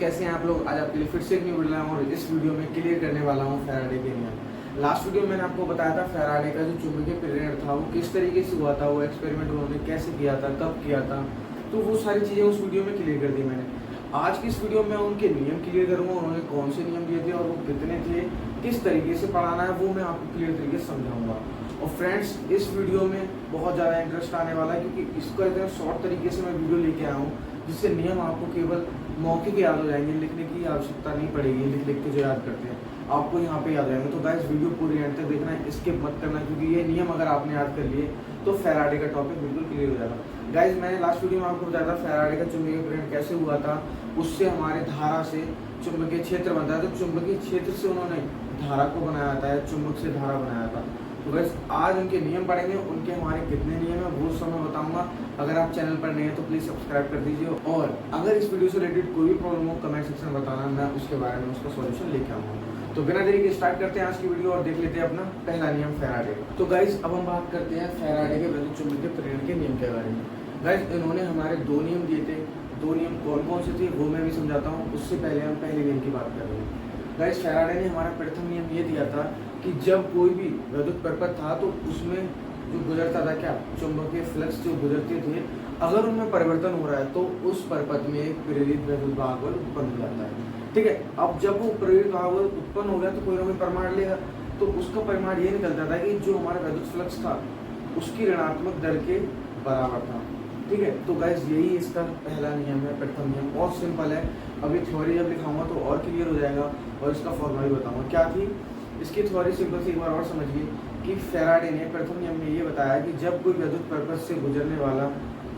कैसे हैं आप लोग। आज आपके लिए फिर से एक न्यू वीडियो और इस वीडियो में क्लियर करने वाला हूं फैराडे के नियम। लास्ट वीडियो में मैंने आपको बताया था फैराडे का जो चुंबकीय प्रेरण था वो किस तरीके से हुआ था, वो एक्सपेरिमेंट उन्होंने कैसे किया था, कब किया था, तो वो सारी चीज़ें उस वीडियो में क्लियर कर दी मैंने। आज की इस वीडियो में उनके नियम क्लियर करूँगा, उन्होंने कौन से नियम दिए थे और वो कितने थे, किस तरीके से पढ़ाना है वो मैं आपको क्लियर तरीके से समझाऊंगा। और फ्रेंड्स, इस वीडियो में बहुत ज़्यादा इंटरेस्ट आने वाला है क्योंकि इसका इतना शॉर्ट तरीके से मैं वीडियो लेके आया हूँ जिससे नियम आपको केवल मौके के याद हो जाएंगे, लिखने की आवश्यकता नहीं पड़ेगी। लिख के जो याद करते हैं आपको यहाँ पे याद रहेंगे। तो गाइस वीडियो पूरी एंड तक देखना है, स्किप मत करना, क्योंकि ये नियम अगर आपने याद कर लिए तो फैराडे का टॉपिक बिल्कुल क्लियर हो जाएगा। गाइस मैंने लास्ट वीडियो में आपको बताया था फैराडे का चुंबकीय प्रेरण कैसे हुआ था, उससे हमारे धारा से चुंबकीय क्षेत्र बनता है। तो चुंबकीय क्षेत्र से उन्होंने धारा को बनाया था, चुंबक से धारा बनाया था। तो बस आज उनके नियम पढ़ेंगे, उनके हमारे कितने नियम है वो सब मैं बताऊंगा। अगर आप चैनल पर नए हैं तो प्लीज़ सब्सक्राइब कर दीजिए, और अगर इस वीडियो से रिलेटेड कोई भी प्रॉब्लम हो कमेंट सेक्शन में बताना, मैं उसके बारे में उसका सॉल्यूशन लेके आऊँगा। तो बिना देरी के स्टार्ट करते हैं आज की वीडियो और देख लेते हैं अपना पहला नियम फैराडे का। तो गाइज अब हम बात करते हैं फैराडे के विद्युत चुंबकीय प्रेरण के नियम के बारे में। गाइज इन्होंने हमारे दो नियम दिए थे, दो नियम कौन कौन से थे वो मैं भी समझाता हूँ। उससे पहले हम पहले नियम की बात कर रहे हैं। गाइस फैराडे ने हमारा प्रथम नियम ये दिया था कि जब कोई भी विद्युत परपथ था तो उसमें जो गुजरता था क्या चुंबकीय फ्लक्स जो गुजरते थे, अगर उनमें परिवर्तन हो रहा है तो उस परपथ में एक प्रेरित विद्युत भाग बल उत्पन्न हो जाता है। ठीक है, अब जब वो प्रेरित भाग बल उत्पन्न हो गया तो कोई ना कोई परिमाण लेगा, तो उसका परिमाण ये निकलता था कि जो हमारा विद्युत फ्लक्स था उसकी ऋणात्मक दर के बराबर था। ठीक है, तो गाइस यही इसका पहला नियम है, प्रथम नियम। बहुत सिंपल है, अभी थ्योरी जब लिखाऊंगा तो और क्लियर हो जाएगा और इसका फॉर्मूला भी बताऊंगा। क्या थी इसकी थ्योरी, सिंपल से एक बार और समझिए कि फैराडे ने प्रथम नियम में ये बताया कि जब कोई विद्युत परपथ से गुजरने वाला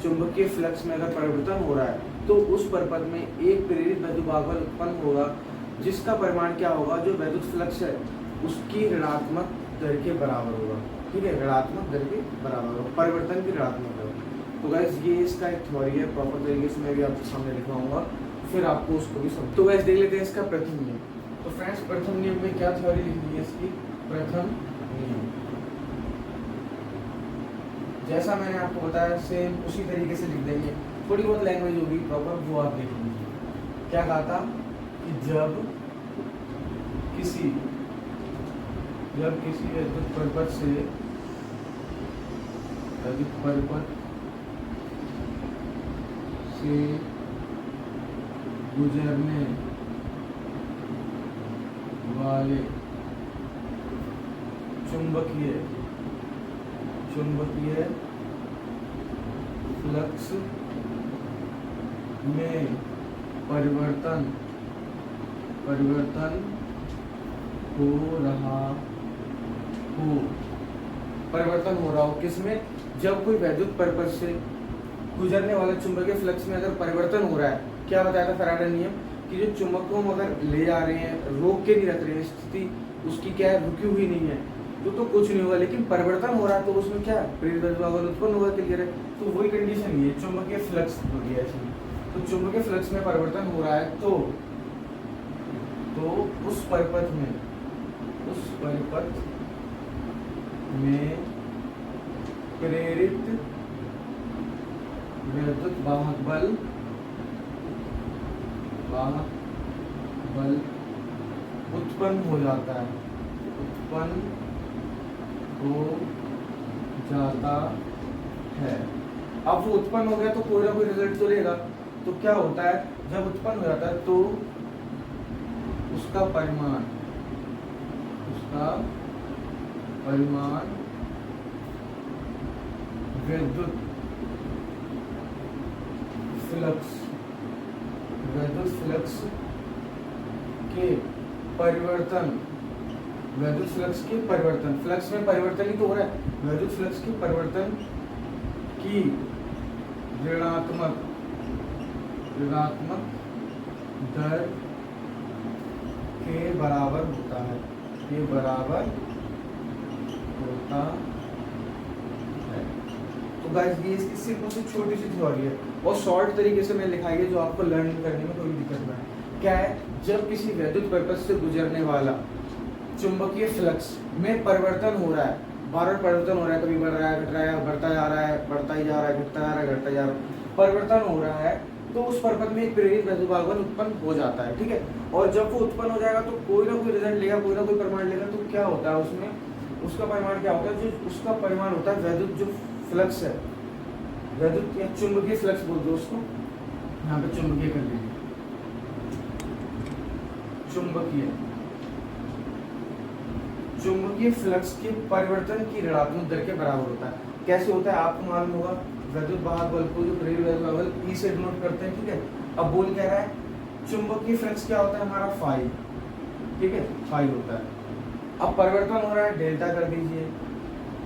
चुंबकीय फ्लक्स में अगर परिवर्तन हो रहा है तो उस परपथ में एक प्रेरित विद्युत भाग बल उत्पन्न होगा जिसका परिमाण क्या होगा, जो विद्युत फ्लक्स है उसकी ऋणात्मक दर के बराबर होगा। ठीक है, ऋणात्मक दर के बराबर होगा, परिवर्तन की ऋणात्मक दर। तो गाइस ये इसका एक थ्योरी है, प्रॉपर तरीके से मैं भी आपके सामने लिखवाऊंगा, फिर आपको उसको भी समझ। तो गाइस देख लेते हैं इसका प्रथम नियम। तो फ्रेंड्स प्रथम नियम में क्या थ्योरी लिखनी है इसकी, प्रथम नियम जैसा मैंने आपको बताया सेम उसी तरीके से लिख देंगे, थोड़ी बहुत लैंग्वेज होगी प्रॉपर वो आप लिख लीजिए। क्या कहा था कि जब किसी विद्युत परपथ से गुजरने वाले चुंबकीय फ्लक्स में परिवर्तन हो रहा हो किसमें, जब कोई विद्युत परपथ से गुजरने वाले चुंबकीय फ्लक्स में अगर परिवर्तन हो रहा है। क्या बताया था फैराडे नियम कि जो चुंबक को हम अगर ले जा रहे हैं, रोक के नहीं रख रहे हैं, स्थिति उसकी क्या है, रुकी हुई नहीं है, तो कुछ नहीं होगा, लेकिन परिवर्तन हो रहा है तो उसमें क्या प्रेरित विद्युत भाग बल उत्पन्न होगा। क्लियर है, तो वही कंडीशन ये चुंबकीय फ्लक्स हो गया इसमें। तो चुंबकीय फ्लक्स में परिवर्तन हो रहा है तो उस परपथ में प्रेरित विद्युत वाहक बल उत्पन्न हो जाता है। अब वो उत्पन्न हो गया तो कोई ना कोई रिजल्ट तो लेगा। तो क्या होता है, जब उत्पन्न हो जाता है तो उसका परिमाण विद्युत फ्लक्स के परिवर्तन, फ्लक्स में परिवर्तन ही तो हो रहा है, विद्युत फ्लक्स के परिवर्तन की ऋणात्मक दर के बराबर होता है, तो गाइस ये इसकी सिर्फ सी छोटी सी थ्योरी है और शॉर्ट तरीके से मैं लिखाई है जो आपको लर्न करने में कोई दिक्कत ना है। क्या है, जब किसी विद्युत परपथ से गुजरने वाला चुंबकीय फ्लक्स में परिवर्तन हो रहा है, बार बार परिवर्तन हो रहा है, कभी बढ़ रहा है, घट रहा है, बढ़ता जा रहा है, बढ़ता ही जा रहा है, घटता जा रहा है, घटता जा रहा है, परिवर्तन हो रहा है, तो उस परपथ में एक प्रेरित वैद्युत भागबल उत्पन्न हो जाता है, ठीक है। और जब वो उत्पन्न हो जाएगा तो कोई ना कोई रिजल्ट लेगा, कोई ना कोई परिमाण लेगा। तो क्या होता है उसमें, उसका परिमाण क्या होता है, जो उसका परिमाण होता है वैद्युत जो फ्लक्स है, वैद्युत या चुंबकीय फ्लक्स बोलते हैं उसको, यहाँ पे चुंबकीय कर लीजिए, चुंबकीय फ्लक्स के परिवर्तन की ऋणात्मक दर के बराबर होता है। कैसे होता है आपको मालूम होगा, वैद्युत वाहक बल को जो प्रेरित वैद्युत वाहक बल ई से डिनोट करते हैं, ठीक है। अब बोल क्या रहा है, चुंबकीय फ्लक्स क्या होता है हमारा फाई, ठीक है, फाई होता है। अब परिवर्तन हो रहा है, डेल्टा कर दीजिए,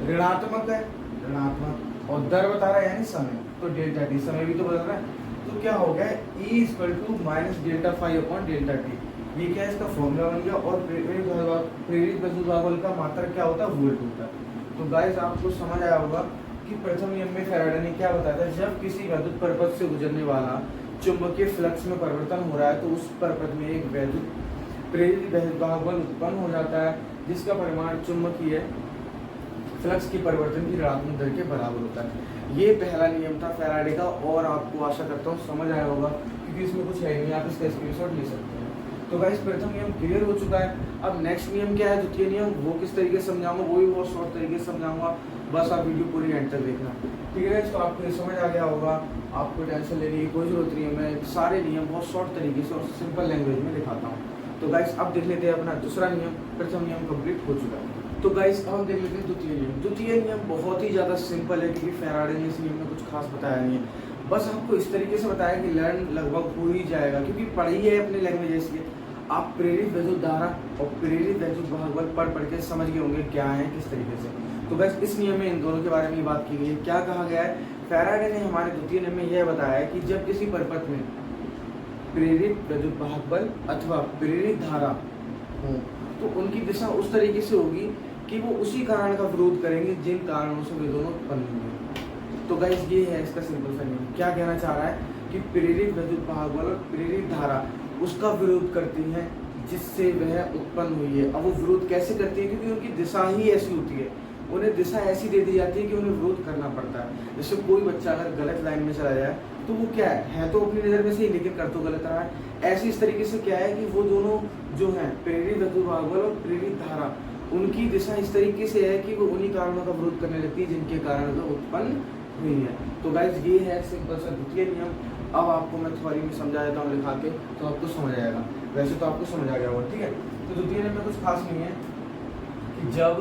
ऋणात्मक है, ऋणात्मक, और दर बता रहा है यानी समय, तो डेल्टा टी, समय भी तो बदल रहा है। तो क्या हो गया, E = minus delta phi upon delta T, ये क्या है इसका फॉर्मूला बन गया। और प्रेरित वैद्युत भागबल बल का मात्रक क्या होता है, वोल्ट होता है। तो गाइस आपको समझ आया होगा कि प्रथम नियम में फैराडे ने क्या बताया था, जब किसी वैद्युत परपथ से गुजरने वाला चुंबकीय फ्लक्स में परिवर्तन हो रहा है तो उस परपथ में एक प्रेरित वैद्युत भागबल उत्पन्न हो जाता है, जिसका परिमाण चुंबकीय फ्लक्स की परिवर्तन की ऋणात्मक दर के बराबर होता है। ये पहला नियम था फैराडे का, और आपको आशा करता हूँ समझ आया होगा, क्योंकि इसमें कुछ है नहीं, आप इसका स्क्रीनशॉट ले सकते हैं। तो गाइस प्रथम नियम क्लियर हो चुका है। अब नेक्स्ट नियम क्या है, द्वितीय नियम, वो किस तरीके से समझाऊंगा, वो भी बहुत शॉर्ट तरीके से समझाऊंगा, बस आप वीडियो पूरी एंड तक देखना, ठीक है। तो आपको ये समझ आ गया होगा, आपको टेंशन लेने की कोई जरूरत नहीं है, मैं सारे नियम बहुत शॉर्ट तरीके से और सिंपल लैंग्वेज में दिखाता हूँ। तो गाइस अब देख लेते हैं अपना दूसरा नियम, प्रथम नियम कंप्लीट हो चुका है। तो गाइस अब हम देख लेते हैं द्वितीय नियम। द्वितीय नियम बहुत ही ज़्यादा सिंपल है, क्योंकि फैराडे ने इस नियम में कुछ खास बताया नहीं है, बस आपको इस तरीके से बताया कि लर्न लगभग हो ही जाएगा, क्योंकि पढ़ी है अपने लैंग्वेज, इसलिए आप प्रेरित वैद्युत धारा और प्रेरित वैद्युत भागबल पढ़ के समझ गए होंगे क्या है किस तरीके से। तो बस इस नियम में इन दोनों के बारे में बात की गई है। क्या कहा गया है, फैराडे ने हमारे द्वितीय नियम में यह बताया है कि जब किसी परपथ में प्रेरित वैद्युत भागबल अथवा प्रेरित धारा हो तो उनकी दिशा उस तरीके से होगी कि वो उसी कारण का विरोध करेंगे जिन कारणों से वे दोनों उत्पन्न हुए। तो गाइस ये है इसका सिंपल सा नियम। क्या कहना चाह रहा है कि प्रेरित वैद्युत भागबल और प्रेरित धारा उसका विरोध करती है जिससे वह उत्पन्न हुई है। अब वो विरोध कैसे करती है, क्योंकि उनकी दिशा ही ऐसी होती है, उन्हें दिशा ऐसी दे दी जाती है कि उन्हें विरोध करना पड़ता है। जैसे कोई बच्चा अगर गलत लाइन में चला जाए तो वो क्या है तो अपनी नज़र में सही, लेकिन कर तो गलत रहा है। ऐसे इस तरीके से क्या है कि वो दोनों जो है प्रेरित वैद्युत भागबल और प्रेरित धारा, उनकी दिशा इस तरीके से है कि वो उन्हीं कारणों का विरोध करने लगती है जिनके कारण वो उत्पन्न हुई है। तो गाइस ये है सिंपल सा द्वितीय नियम। अब आपको मैं थ्योरी में समझा देता हूँ लिखा के, तो आपको समझ आएगा। वैसे तो आपको समझ आ गया होगा, ठीक है। तो द्वितीय नियम में कुछ खास नहीं है कि जब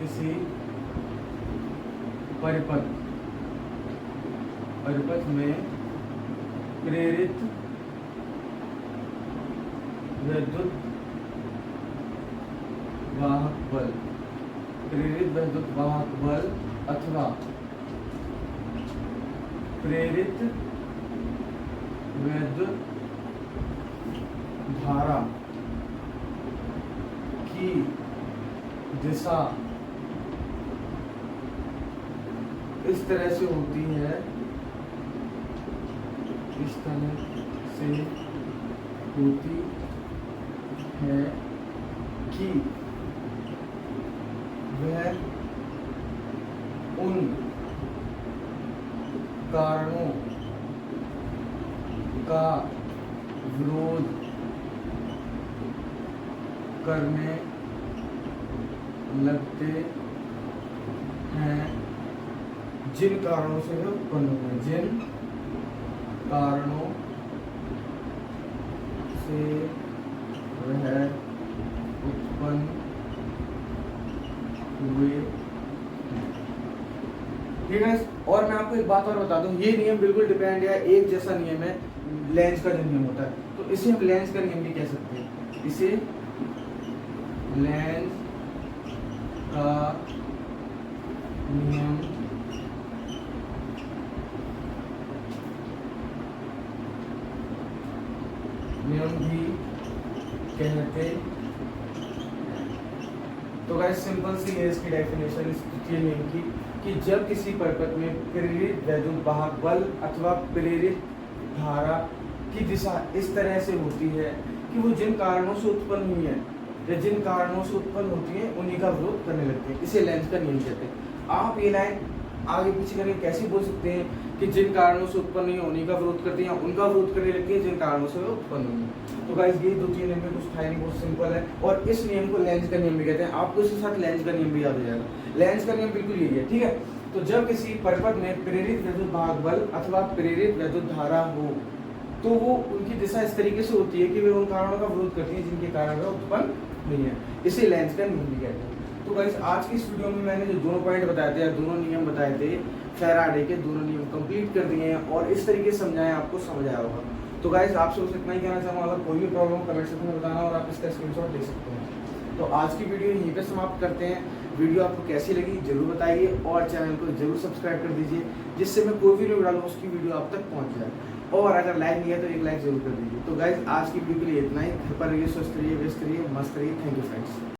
किसी परिपथ में प्रेरित वैद्युत वाहक बल अथवा प्रेरित वैद्युत धारा की दिशा इस तरह से होती है, इस तरह से होती है कि वह उन कारणों का विरोध करने लगते हैं जिन कारणों से वह उत्पन्न हुए, जिन कारणों से वह उत्पन्न हुए। ठीक है। और मैं आपको एक बात और बता दूं, ये नियम बिल्कुल डिपेंड है, एक जैसा नियम है लेंस का जो नियम होता है, तो इसे हम लेंस का नियम भी कह सकते हैं। इसे लेंस का नियम भी कहते हैं। तो गाइस सिंपल सी है इसकी डेफिनेशन इस द्वितीय नियम की कि जब किसी परपथ में प्रेरित वैद्युत वाहक बल अथवा प्रेरित धारा की दिशा इस तरह से होती है कि वो जिन कारणों से उत्पन्न हुई है या जिन कारणों से उत्पन्न होती है उन्हीं का विरोध करने लगते हैं, इसे लेंस का नियम कहते हैं। आप ये लाइन आगे पीछे करके कैसे बोल सकते हैं कि जिन कारणों से उत्पन्न नहीं होने का विरोध करते हैं, उनका विरोध करने लगते हैं जिन कारणों से वो उत्पन्न हुई है। तो गाइस ये 2-3 नियम में कुछ था नहीं, बहुत सिंपल है, और इस नियम को लेंज का नियम भी कहते हैं। आपको इसके साथ लेंज का नियम भी याद हो जाएगा। लेंज का नियम बिल्कुल यही है, ठीक है। तो जब किसी परिपथ में प्रेरित विद्युत भाग बल अथवा प्रेरित विद्युत धारा हो, तो वो उनकी दिशा इस तरीके से होती है कि वे उन कारणों का विरोध करती है जिनके कारण वह उत्पन्न नहीं है। इसे लेंज का नियम भी कहते हैं। तो गाइस आज की इस वीडियो में मैंने जो दोनों पॉइंट बताए थे या दोनों नियम बताए थे फैराडे के, दोनों नियम कंप्लीट कर दिए हैं और इस तरीके से समझाएं, आपको समझ आया होगा। तो गाइस आपसे बस इतना ही कहना चाहूँगा, अगर कोई भी प्रॉब्लम कमेंट सेक्शन में बताना और आप इसका स्क्रीनशॉट ले सकते हैं। तो आज की वीडियो यहीं पे समाप्त करते हैं। वीडियो आपको कैसी लगी जरूर बताइए और चैनल को जरूर सब्सक्राइब कर दीजिए, जिससे मैं कोई भी वीडियो डालूँ उसकी वीडियो आप तक पहुँच जाए। और अगर लाइक नहीं है तो एक लाइक जरूर कर दीजिए। तो गाइस आज की वीडियो के लिए इतना ही। घर पर रहिए, स्वस्थ रहिए, व्यस्त रहिए, मस्त रहिए। Thank you friends.